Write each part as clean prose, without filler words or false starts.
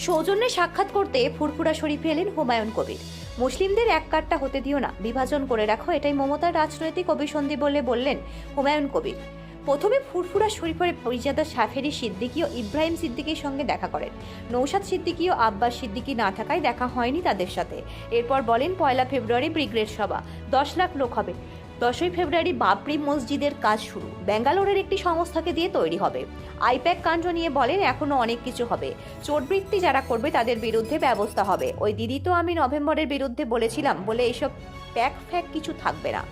সৌজন্যে সাক্ষাৎ করতে ফুরফুরা শরীফে এলেন হুমায়ুন কবির। মুসলিমদের এক কাট্টা হতে দিও না, বিভাজন করে রাখো, এটাই মমতার রাজনৈতিক অভিসন্ধি বলে বললেন হুমায়ুন কবির। প্রথমে ফুরফুরা শরীফের পরিজাদা সাফেরি সিদ্দিকী ও ইব্রাহিম সিদ্দিকীর সঙ্গে দেখা করেন। নৌশাদ সিদ্দিকী ও আব্বাস সিদ্দিকী না থাকায় দেখা হয়নি তাদের সাথে। এরপর বলেন 1 ফেব্রুয়ারি ব্রিগেড সভা, 10 লাখ লোক হবে। 10 ফেব্রুয়ারি বাবরি মসজিদের কাজ শুরু, ব্যাঙ্গালোরের একটি সংস্থাকে দিয়ে তৈরি হবে। আইপ্যাক কাণ্ড নিয়ে বলেন এখনো অনেক কিছু হবে, চোরবৃত্তি যারা করবে তাদের বিরুদ্ধে ব্যবস্থা হবে। ওই দিদি তো আমি নভেম্বরের বিরুদ্ধে বলেছিলাম বলে এইসব প্যাক ফ্যাক কিছু থাকবে না।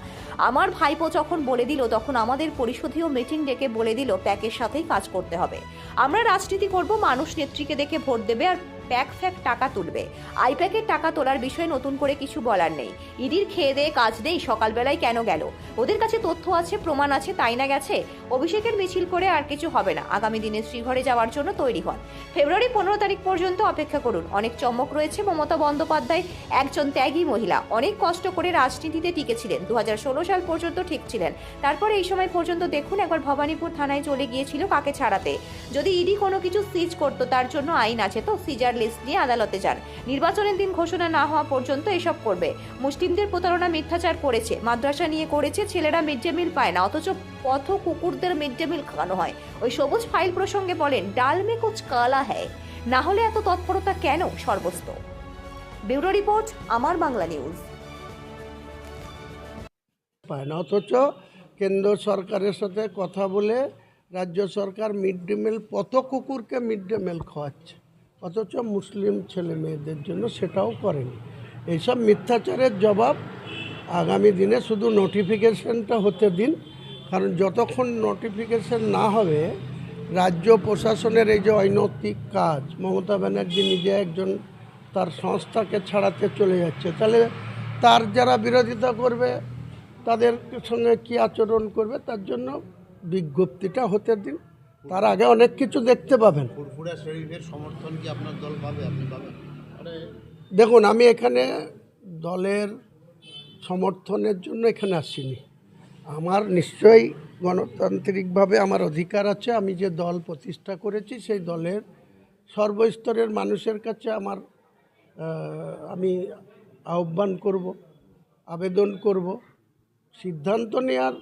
আমার ভাইপো যখন বলে দিল তখন আমাদের পরিষদীয় মিটিং ডেকে বলে দিল প্যাকের সাথেই কাজ করতে হবে। আমরা রাজনীতি করব, মানুষ নেত্রীকে দেখে ভোট দেবে আর প্যাক ফ্যাক টাকা তুলবে। আইপ্যাকের টাকা তোলার বিষয়ে নতুন করে কিছু বলার নেই। ইডির খেয়ে দেয়ে কাজ নেই, সকালবেলায় কেন গেল? ওদের কাছে তথ্য আছে, প্রমাণ আছে, তাই না গেছে? অভিষেকের মিছিল করে আর কিছু হবে না। আগামী দিনে শ্রীঘরে যাওয়ার জন্য তৈরি হন। ফেব্রুয়ারি 15 তারিখ পর্যন্ত অপেক্ষা করুন। অনেক চমক রয়েছে। মমতা বন্দ্যোপাধ্যায় একজন ত্যাগী মহিলা, অনেক কষ্ট করে রাজনীতিতে টিকেছিলেন। 2016 সাল পর্যন্ত ঠিক ছিলেন। তারপরে এই সময় পর্যন্ত দেখুন একবার ভবানীপুর থানায় চলে গিয়েছিল কাকে ছাড়াতে। যদি ইডি কোনো কিছু সিজ করতো তার জন্য আইন আছে তো, সিজার লিস্ট নিয়ে আদালতে যান। নির্বাচনের দিন ঘোষণা না হওয়া পর্যন্ত এসব করবে। মুসলিমদের প্রতারণা মিথ্যাচার করেছে, মাদ্রাসা নিয়ে করেছে, ছেলেরা মিড ডে মিল পায় না, অথচ পথ কুকুরদের মিড ডে মিল খাওয়ানো হয়। ওই সবুজ ফাইল প্রসঙ্গে বলেন ডাল মে কুছ কালা হ্যায়, না হলে এত তৎপরতা কেন? সর্বস্ত। ব্যুরো রিপোর্ট, আমার বাংলা নিউজ। পায় না, অথচ কেন্দ্র সরকারের সাথে কথা বলে রাজ্য সরকার মিড ডে মিল পথ কুকুরকে মিড ডে মিল খাওয়াচ্ছে, অথচ মুসলিম ছেলে মেয়েদের জন্য সেটাও করেনি। এইসব মিথ্যাচারের জবাব আগামী দিনে শুধু নোটিফিকেশনটা হতে দিন, কারণ যতক্ষণ নোটিফিকেশন না হবে রাজ্য প্রশাসনের এই যে অনৈতিক কাজ, মমতা ব্যানার্জি নিজে একজন তার সংস্থাকে ছাড়াতে চলে যাচ্ছে, তাহলে তার যারা বিরোধিতা করবে তাদের সঙ্গে কী আচরণ করবে, তার জন্য বিজ্ঞপ্তিটা হতে দিন, তার আগে অনেক কিছু দেখতে পাবেন। ফুরফুরা শরীফের সমর্থন কি আপনার দল পাবে, আপনি পাবেন? দেখুন, আমি এখানে দলের সমর্থনের জন্য এখানে আসিনি। আমার নিশ্চয়ই গণতান্ত্রিকভাবে আমার অধিকার আছে। আমি যে দল প্রতিষ্ঠা করেছি সেই দলের সর্বস্তরের মানুষের কাছে আমি আহ্বান করব, আবেদন করব, সিদ্ধান্ত নেওয়ার,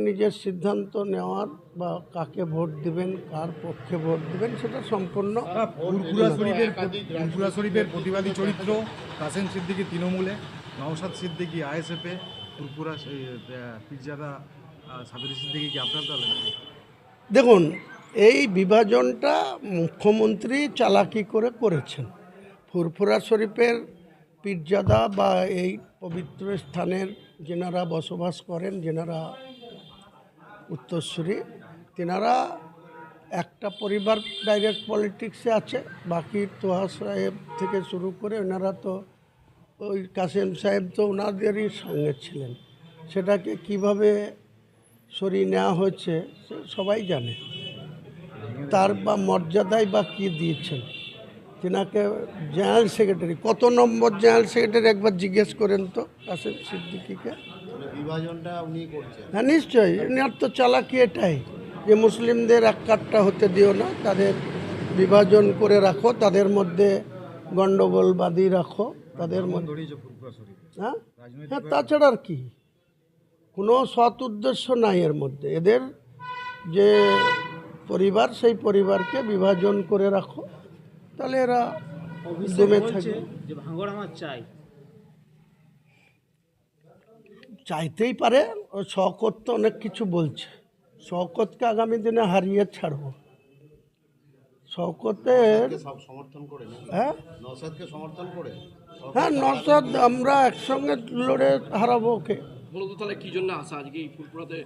নিজের সিদ্ধান্ত নেওয়ার বা কাকে ভোট দিবেন, কার পক্ষে ভোট দিবেন, সেটা সম্পূর্ণ ফুরফুরা শরীফের প্রতিবাদী চরিত্র কাসেম সিদ্দিকী তৃণমূলে, নওশাদ সিদ্দিকী আইএসএফে, ফুরফুরা পীরজাদা সাফেরি সিদ্দিকী কি আপনার দলে? দেখুন, এই বিভাজনটা মুখ্যমন্ত্রী চালাকি করেছেন। ফুরফুরা শরীফের পীরজাদা বা এই পবিত্র স্থানের যেনারা বসবাস করেন, যেনারা উত্তরসূরি, তেনারা একটা পরিবার ডাইরেক্ট পলিটিক্সে আছে, বাকি তোহা সাহেব থেকে শুরু করে ওনারা তো, ওই কাসেম সাহেব তো ওনাদেরই সঙ্গে ছিলেন। সেটাকে কিভাবে সরিয়ে নেওয়া হয়েছে সে সবাই জানে। তার বা মর্যাদায় বা কী দিয়েছেন তেনাকে জেনারেল সেক্রেটারি, কত নম্বর জেনারেল সেক্রেটারি একবার জিজ্ঞেস করেন তো কাসেম সিদ্দিকীকে। বিভাজনটা উনি করছেন। হ্যাঁ, নিশ্চয়ই। এনার তো চালাকি এটাই যে মুসলিমদের এক কাট্টা হতে দিও না, তাদের বিভাজন করে রাখো, তাদের মধ্যে গণ্ডগোল বাঁধিয়ে রাখো, তাদের মধ্যে। হ্যাঁ হ্যাঁ, তাছাড়া আর কি, কোনো সৎ উদ্দেশ্য নাই এর মধ্যে। এদের যে পরিবার, সেই পরিবারকে বিভাজন করে রাখো, তাহলে এরা দমে থাকে। চাইতেই পারে, ও শওকত তো অনেক কিছু বলছে। শওকতকে আগামী দিনে হারিয়ে ছাড়ব। শওকতের সব সমর্থন করে নাকি? হ্যাঁ নওশাদকে সমর্থন করে? হ্যাঁ, নওশাদ আমরা একসঙ্গে লড়ে হারাবো ওকে। মূলত তাহলে কি জন্য আসা আজকে এই ফুরফুরাতে?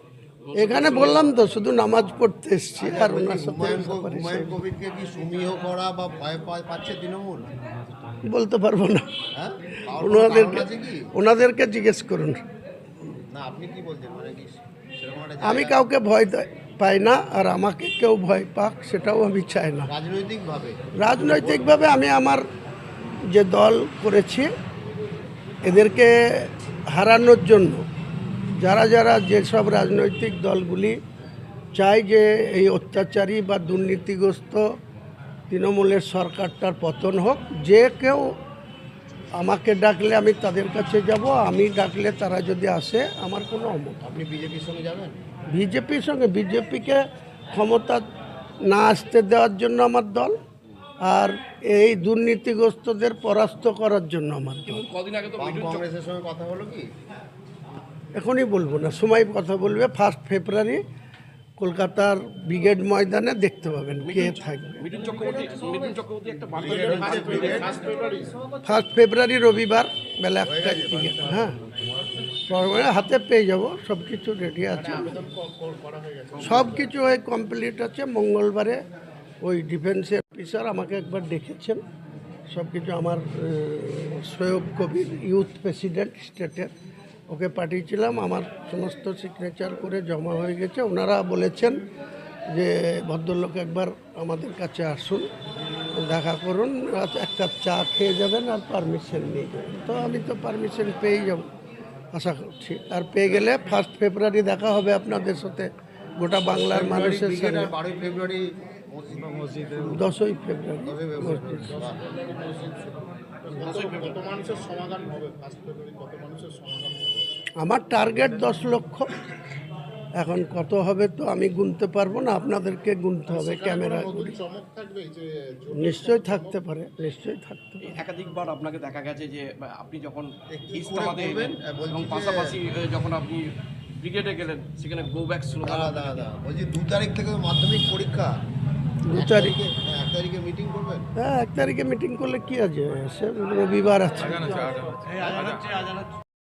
এখানে বললাম তো, শুধু নামাজ পড়তে এসেছি আর ওনার সাথে হুমায়ুন কবিরকে কি সমীহ করা বা ভয় পাচ্ছে তৃণমূল? বলতে পারবো না, হ্যাঁ, কারণ আছে কি? ওনাদেরকে জিজ্ঞেস করুন। না, আপনি কি বলছেন, মানে কি সেরকম একটা আমি কাউকে ভয় পাই না, আর আমাকে কেউ ভয় পাক সেটাও আমি চাই না। রাজনৈতিকভাবে আমি আমার যে দল করেছি এদেরকে হারানোর জন্য যারা যেসব রাজনৈতিক দলগুলি চায় যে এই অত্যাচারী বা দুর্নীতিগ্রস্ত তৃণমূলের সরকারটার পতন হোক। যে কেউ আমাকে ডাকলে আমি তাদের কাছে যাব, আমি ডাকলে তারা যদি আসে আমার কোনো অমত। আপনি বিজেপির সঙ্গে যাবেন? বিজেপির সঙ্গে, বিজেপিকে ক্ষমতা না আসতে দেওয়ার জন্য আমার দল, আর এই দুর্নীতিগ্রস্তদের পরাস্ত করার জন্য আমার দল। কিন্তু কদিন আগে তো বাম মিঠুন কংগ্রেসের সঙ্গে কথা হলো কি? এখনই বলবো না, সময় কথা বলবে। 1 ফেব্রুয়ারি কলকাতার ব্রিগেড ময়দানে দেখতে পাবেন কে থাকবে। মিঠুন চক্রবর্তী একটা বার্তা 1 ফেব্রুয়ারি রবিবার বেলা 1টার দিকে। হ্যাঁ, হাতে পেয়ে যাব, সব কিছু রেডি আছে, সব কিছু ওই কমপ্লিট আছে। মঙ্গলবারে ওই ডিফেন্সের অফিসার আমাকে একবার ডেকেছেন, সব কিছু আমার সৈয়ব কবির ইউথ প্রেসিডেন্ট স্টেটের, ওকে পাঠিয়েছিলাম, আমার সমস্ত সিগনেচার করে জমা হয়ে গেছে। ওনারা বলেছেন যে ভদ্রলোক একবার আমাদের কাছে আসুন, দেখা করুন, এক কাপ চা খেয়ে যাবেন আর পারমিশন নিয়ে যাবেন। তো আমি তো পারমিশন পেয়েই যাব আশা করছি, আর পেয়ে গেলে 1 ফেব্রুয়ারি দেখা হবে আপনাদের সাথে, গোটা বাংলার মানুষের ব্রিগেড সঙ্গে। আর 12 ফেব্রুয়ারি 10ই ফেব্রুয়ারি মসজিদ। আমার টার্গেট 10 লক্ষ। এখন কত হবে তো আমি গুনতে পারবো না, আপনাদেরকে গুনতে হবে ক্যামেরা। নিশ্চয়ই থাকতে পারে, নিশ্চয়ই থাকতে পারে। একাধিকবার আপনাকে দেখা গেছে যে আপনি যখন কি ইস্তামাতে করে করবেন? এলেন বলছি এবং যে- পাশাপাশি যখন আপনি ব্রিগেডে গেলেন সেখানে গো ব্যাক স্লোগান দাদা বলছি 2 তারিখ থেকে মাধ্যমিক পরীক্ষা, 2 তারিখে, 1 তারিখে মিটিং করবেন? হ্যাঁ 1 তারিখে মিটিং করলে কি আছে, সে রবিবার আছে।